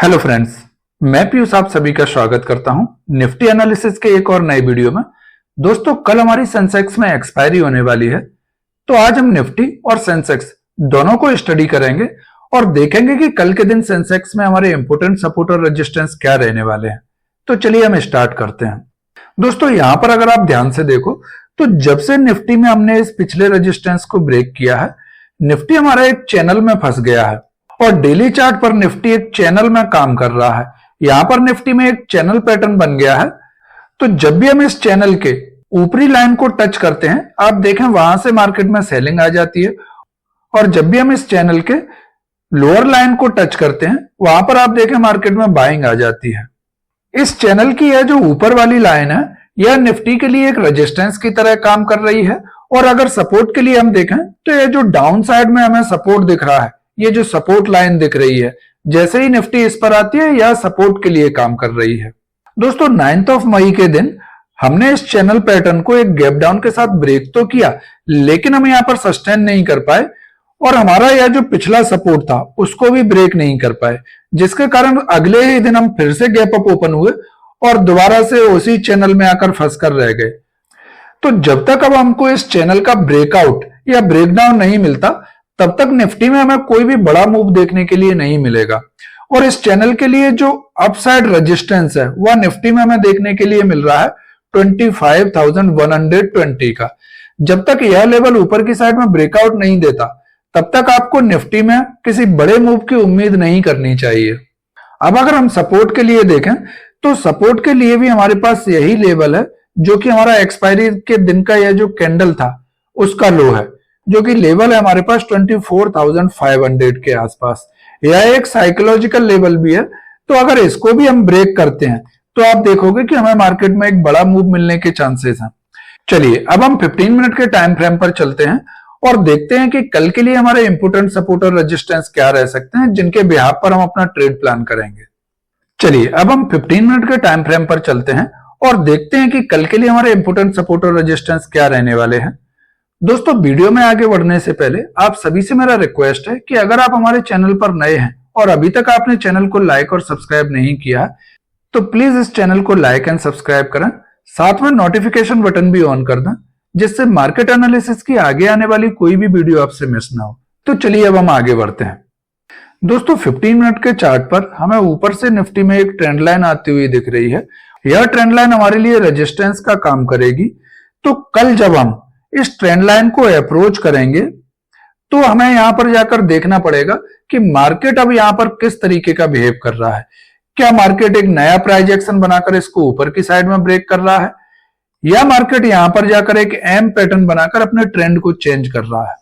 Hello friends, मैं पीयूष आप सभी का स्वागत करता हूं निफ्टी एनालिसिस के एक और नए वीडियो में। दोस्तों, कल हमारी सेंसेक्स में एक्सपायरी होने वाली है, तो आज हम निफ्टी और सेंसेक्स दोनों को स्टडी करेंगे और देखेंगे कि कल के दिन सेंसेक्स में हमारे इंपोर्टेंट सपोर्ट और रेजिस्टेंस क्या रहने वाले हैं। तो चलिए हम स्टार्ट करते हैं। दोस्तों, यहां पर अगर आप ध्यान से देखो तो जब से निफ्टी में हमने इस पिछले रेजिस्टेंस को ब्रेक किया है, निफ्टी हमारा एक चैनल में फंस गया है और डेली चार्ट पर निफ्टी एक चैनल में काम कर रहा है। यहां पर निफ्टी में एक चैनल पैटर्न बन गया है, तो जब भी हम इस चैनल के ऊपरी लाइन को टच करते हैं, आप देखें वहां से मार्केट में सेलिंग आ जाती है, और जब भी हम इस चैनल के लोअर लाइन को टच करते हैं, वहां पर आप देखें मार्केट में बाइंग आ जाती है। इस चैनल की यह जो ऊपर वाली लाइन है, यह निफ्टी के लिए एक रेजिस्टेंस की तरह काम कर रही है, और अगर सपोर्ट के लिए हम देखें तो यह जो डाउन साइड में हमें सपोर्ट दिख रहा है, ये जो सपोर्ट लाइन दिख रही है, जैसे ही निफ्टी इस पर आती है, यह सपोर्ट के लिए काम कर रही है। दोस्तों, 9 मई के दिन हमने इस चैनल पैटर्न को एक गैप डाउन के साथ ब्रेक तो किया, लेकिन हम यहां पर सस्टेन नहीं कर पाए और हमारा यह जो पिछला सपोर्ट था उसको भी ब्रेक नहीं कर पाए, जिसके कारण अगले ही दिन हम फिर से गैप अप ओपन हुए और दोबारा से उसी चैनल में आकर फंस कर रह गए। तो जब तक अब हमको इस चैनल का ब्रेकआउट या ब्रेकडाउन नहीं मिलता, तब तक निफ्टी में हमें कोई भी बड़ा मूव देखने के लिए नहीं मिलेगा। और इस चैनल के लिए जो अपसाइड रेजिस्टेंस है, वह निफ्टी में हमें देखने के लिए मिल रहा है 25,120 का। जब तक यह लेवल ऊपर की साइड में ब्रेकआउट नहीं देता, तब तक आपको निफ्टी में किसी बड़े मूव की उम्मीद नहीं करनी चाहिए। अब अगर हम सपोर्ट के लिए देखें, तो सपोर्ट के लिए भी हमारे पास यही लेवल है, जो कि हमारा एक्सपायरी के दिन का यह जो कैंडल था उसका लो है, जो कि लेवल है हमारे पास 24,500 के आसपास। यह एक साइकोलॉजिकल लेवल भी है, तो अगर इसको भी हम ब्रेक करते हैं तो आप देखोगे कि हमें मार्केट में एक बड़ा मूव मिलने के चांसेस हैं। चलिए, अब हम 15 मिनट के टाइम फ्रेम पर चलते हैं और देखते हैं कि कल के लिए हमारे इंपोर्टेंट सपोर्ट और रेजिस्टेंस क्या रह सकते हैं, जिनके बिहाफ पर हम अपना ट्रेड प्लान करेंगे। चलिए, अब हम 15 मिनट के टाइम फ्रेम पर चलते हैं और देखते हैं कि कल के लिए हमारे इंपोर्टेंट सपोर्ट और रेजिस्टेंस क्या रहने वाले हैं। दोस्तों, वीडियो में आगे बढ़ने से पहले आप सभी से मेरा रिक्वेस्ट है कि अगर आप हमारे चैनल पर नए हैं और अभी तक आपने चैनल को लाइक और सब्सक्राइब नहीं किया, तो प्लीज इस चैनल को लाइक एंड सब्सक्राइब करें, साथ में नोटिफिकेशन बटन भी ऑन कर दें, जिससे मार्केट एनालिसिस की आगे आने वाली कोई भी वीडियो आपसे मिस ना हो। तो चलिए अब हम आगे बढ़ते हैं। दोस्तों, 15 मिनट के चार्ट पर हमें ऊपर से निफ्टी में एक ट्रेंड लाइन आती हुई दिख रही है। यह ट्रेंड लाइन हमारे लिए रेजिस्टेंस का काम करेगी। तो कल जब हम इस ट्रेंड लाइन को अप्रोच करेंगे, तो हमें यहां पर जाकर देखना पड़ेगा कि मार्केट अब यहां पर किस तरीके का बिहेव कर रहा है। क्या मार्केट एक नया प्राइस एक्शन बनाकर इसको ऊपर की साइड में ब्रेक कर रहा है, या मार्केट यहां पर जाकर एक एम पैटर्न बनाकर अपने ट्रेंड को चेंज कर रहा है।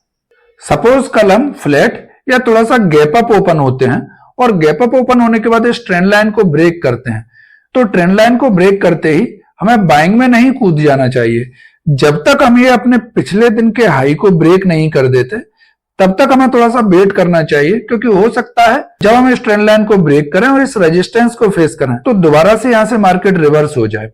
सपोज कल हम फ्लैट या थोड़ा सा गैप अप ओपन होते हैं और गैप अप ओपन होने के बाद इस ट्रेंड लाइन को ब्रेक करते हैं, तो ट्रेंड लाइन को ब्रेक करते ही हमें बाइंग में नहीं कूद जाना चाहिए। जब तक हम ये अपने पिछले दिन के हाई को ब्रेक नहीं कर देते, तब तक हमें थोड़ा सा वेट करना चाहिए, क्योंकि हो सकता है जब हम इस ट्रेंड लाइन को ब्रेक करें और इस रेजिस्टेंस को फेस करें, तो दोबारा से यहां से मार्केट रिवर्स हो जाए।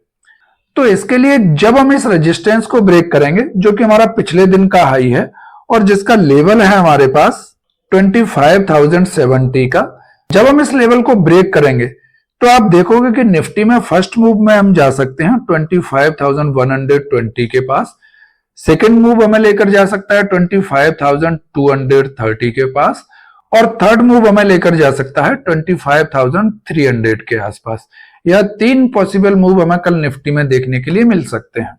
तो इसके लिए जब हम इस रेजिस्टेंस को ब्रेक करेंगे, जो कि हमारा पिछले दिन का हाई है और जिसका लेवल है हमारे पास 25,070 का, जब हम इस लेवल को ब्रेक करेंगे, तो आप देखोगे कि निफ्टी में फर्स्ट मूव में हम जा सकते हैं 25,120 के पास, सेकंड मूव हमें लेकर जा सकता है 25,230 के पास, और थर्ड मूव हमें लेकर जा सकता है 25,300 के आसपास। यह 3 पॉसिबल मूव हमें कल निफ्टी में देखने के लिए मिल सकते हैं।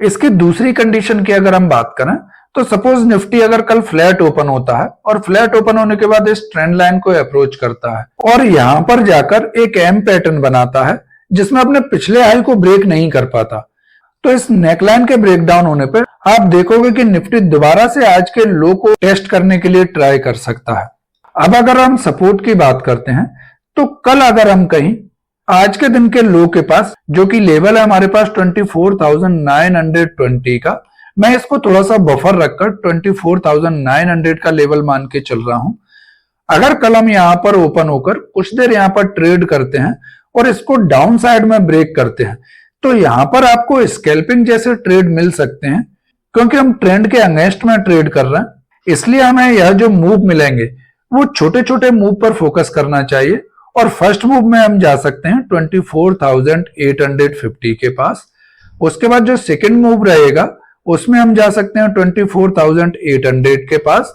इसकी दूसरी कंडीशन की अगर हम बात करें, तो सपोज निफ्टी अगर कल फ्लैट ओपन होता है और फ्लैट ओपन होने के बाद इस ट्रेंड लाइन को अप्रोच करता है और यहां पर जाकर एक एम पैटर्न बनाता है, जिसमें अपने पिछले हाई को ब्रेक नहीं कर पाता, तो इस नेकलाइन के ब्रेकडाउन होने पर आप देखोगे कि निफ्टी दोबारा से आज के लो को टेस्ट करने के लिए ट्राई कर सकता है। अब अगर हम सपोर्ट की बात करते हैं, तो कल अगर हम कहीं आज के दिन के लो के पास, जो कि लेवल है हमारे पास 24,920 का, मैं इसको थोड़ा सा बफर रखकर 24,900 का लेवल मान के चल रहा हूं। अगर कल हम यहां पर ओपन होकर कुछ देर यहां पर ट्रेड करते हैं और इसको डाउन साइड में ब्रेक करते हैं, तो यहां पर आपको स्कैल्पिंग जैसे ट्रेड मिल सकते हैं, क्योंकि हम ट्रेंड के अगेंस्ट में ट्रेड कर रहे हैं। इसलिए हमें यह जो मूव मिलेंगे वो छोटे छोटे मूव पर फोकस करना चाहिए और फर्स्ट मूव में हम जा सकते हैं 24,850 के पास। उसके बाद जो सेकंड मूव रहेगा उसमें हम जा सकते हैं 24,800 के पास।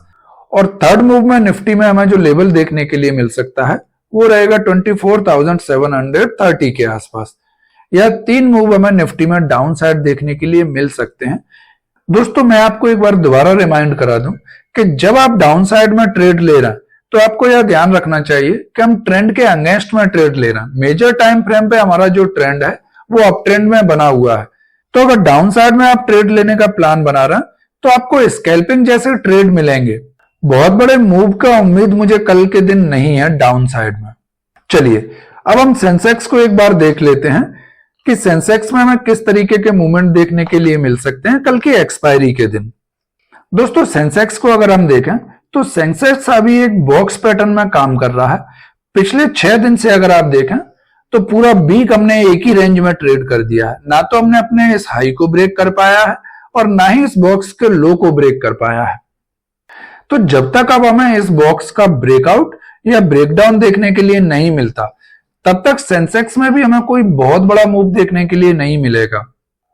और थर्ड मूव में निफ्टी में हमें जो लेवल देखने के लिए मिल सकता है वो रहेगा 24,730 के आसपास। यह तीन मूव हमें निफ्टी में डाउन साइड देखने के लिए मिल सकते हैं। दोस्तों मैं आपको एक बार दोबारा रिमाइंड करा दूं कि जब आप डाउन साइड में ट्रेड ले रहे हैं तो आपको यह ध्यान रखना चाहिए कि हम ट्रेंड के अगेंस्ट में ट्रेड ले रहे हैं। मेजर टाइम फ्रेम पे हमारा जो ट्रेंड है वो अप ट्रेंड में बना हुआ है। तो अगर डाउन साइड में आप ट्रेड लेने का प्लान बना रहे हैं तो आपको स्कैल्पिंग जैसे ट्रेड मिलेंगे। बहुत बड़े मूव का उम्मीद मुझे कल के दिन नहीं है डाउन साइड में। चलिए अब हम सेंसेक्स को एक बार देख लेते हैं कि सेंसेक्स में हमें किस तरीके के मूवमेंट देखने के लिए मिल सकते हैं कल की एक्सपायरी के दिन। दोस्तों सेंसेक्स को अगर हम देखें तो सेंसेक्स अभी एक बॉक्स पैटर्न में काम कर रहा है। पिछले 6 दिन से अगर आप देखें तो पूरा वीक हमने एक ही रेंज में ट्रेड कर दिया है। ना तो हमने अपने इस हाई को ब्रेक कर पाया है और ना ही इस बॉक्स के लो को ब्रेक कर पाया है। तो जब तक अब हमें इस बॉक्स का ब्रेकआउट या ब्रेकडाउन देखने के लिए नहीं मिलता तब तक सेंसेक्स में भी हमें कोई बहुत बड़ा मूव देखने के लिए नहीं मिलेगा।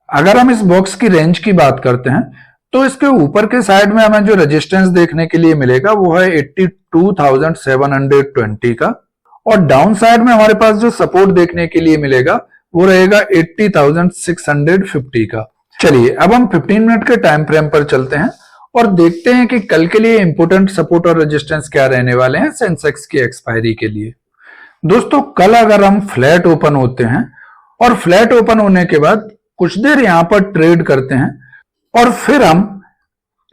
अगर हम इस बॉक्स की रेंज की बात करते हैं तो इसके ऊपर के साइड में हमें जो रेजिस्टेंस देखने के लिए मिलेगा वो है 82,720 का और डाउन साइड में हमारे पास जो सपोर्ट देखने के लिए मिलेगा वो रहेगा 80,650 का। चलिए अब हम 15 मिनट के टाइम फ्रेम पर चलते हैं और देखते हैं कि कल के लिए इंपोर्टेंट सपोर्ट और रेजिस्टेंस क्या रहने वाले हैं सेंसेक्स की एक्सपायरी के लिए। दोस्तों कल अगर हम फ्लैट ओपन होते हैं और फ्लैट ओपन होने के बाद कुछ देर यहां पर ट्रेड करते हैं और फिर हम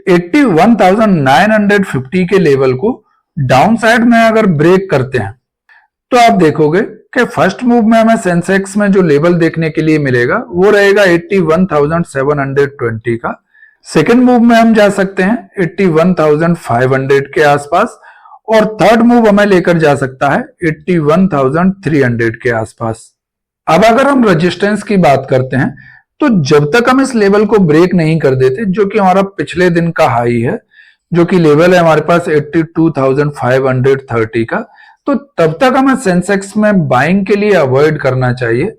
81,950 के लेवल को डाउन साइड में अगर ब्रेक करते हैं तो आप देखोगे कि फर्स्ट मूव में हमें सेंसेक्स में जो लेवल देखने के लिए मिलेगा वो रहेगा 81,720 का। सेकेंड मूव में हम जा सकते हैं 81,500 के आसपास और थर्ड मूव हमें लेकर जा सकता है 81,300 के आसपास। अब अगर हम रेजिस्टेंस की बात करते हैं तो जब तक हम इस लेवल को ब्रेक नहीं कर देते जो कि हमारा पिछले दिन का हाई है, जो कि लेवल है हमारे पास 82,530 का, तो तब तक हमें सेंसेक्स में बाइंग के लिए अवॉइड करना चाहिए।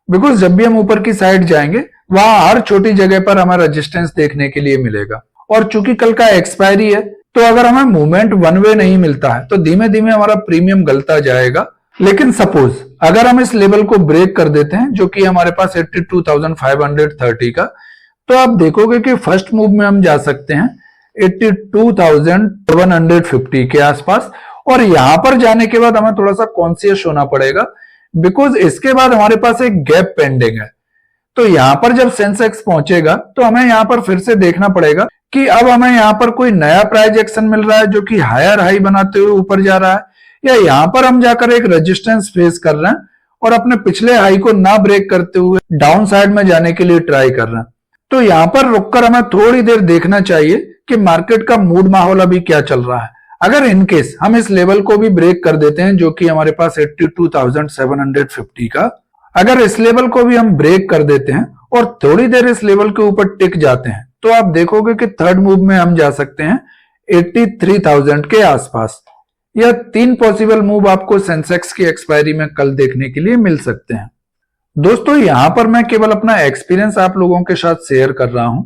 बिकॉज जब भी हम ऊपर की साइड जाएंगे वहां हर छोटी जगह पर हमें रेजिस्टेंस देखने के लिए मिलेगा और चूंकि कल का एक्सपायरी है तो अगर हमें मूवमेंट वन वे नहीं मिलता है तो धीमे धीमे हमारा प्रीमियम गलता जाएगा। लेकिन सपोज अगर हम इस लेवल को ब्रेक कर देते हैं जो कि हमारे पास 82,530 का, तो आप देखोगे कि फर्स्ट मूव में हम जा सकते हैं 82,150 के आसपास और यहां पर जाने के बाद हमें थोड़ा सा कॉन्शियस होना पड़ेगा बिकॉज इसके बाद हमारे पास एक गैप पेंडिंग है। तो यहां पर जब सेंसेक्स पहुंचेगा तो हमें यहां पर फिर से देखना पड़ेगा कि अब हमें यहां पर कोई नया प्राइस एक्शन मिल रहा है जो कि हायर हाई बनाते हुए ऊपर जा रहा है, या यहां पर हम जाकर एक रेजिस्टेंस फेस कर रहे हैं और अपने पिछले हाई को ना ब्रेक करते हुए डाउन साइड में जाने के लिए ट्राई कर रहे हैं। तो यहां पर रुककर हमें थोड़ी देर देखना चाहिए कि मार्केट का मूड माहौल अभी क्या चल रहा है। अगर इनकेस हम इस लेवल को भी ब्रेक कर देते हैं जो कि हमारे पास 82,750 का, अगर इस लेवल को भी हम ब्रेक कर देते हैं और थोड़ी देर इस लेवल के ऊपर टिक जाते हैं तो आप देखोगे कि थर्ड मूव में हम जा सकते हैं 83,000 के आसपास। यह 3 पॉसिबल मूव आपको सेंसेक्स की एक्सपायरी में कल देखने के लिए मिल सकते हैं। दोस्तों यहां पर मैं केवल अपना एक्सपीरियंस आप लोगों के साथ शेयर कर रहा हूं,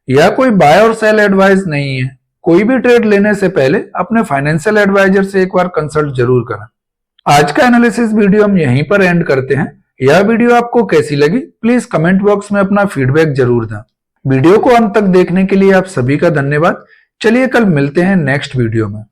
यह कोई बाय और सेल एडवाइस नहीं है। कोई भी ट्रेड लेने से पहले अपने फाइनेंशियल एडवाइजर से एक बार कंसल्ट जरूर करें। आज का एनालिसिस वीडियो हम यहीं पर एंड करते हैं। यह वीडियो आपको कैसी लगी प्लीज कमेंट बॉक्स में अपना फीडबैक जरूर दें। वीडियो को अंत तक देखने के लिए आप सभी का धन्यवाद। चलिए कल मिलते हैं नेक्स्ट वीडियो में।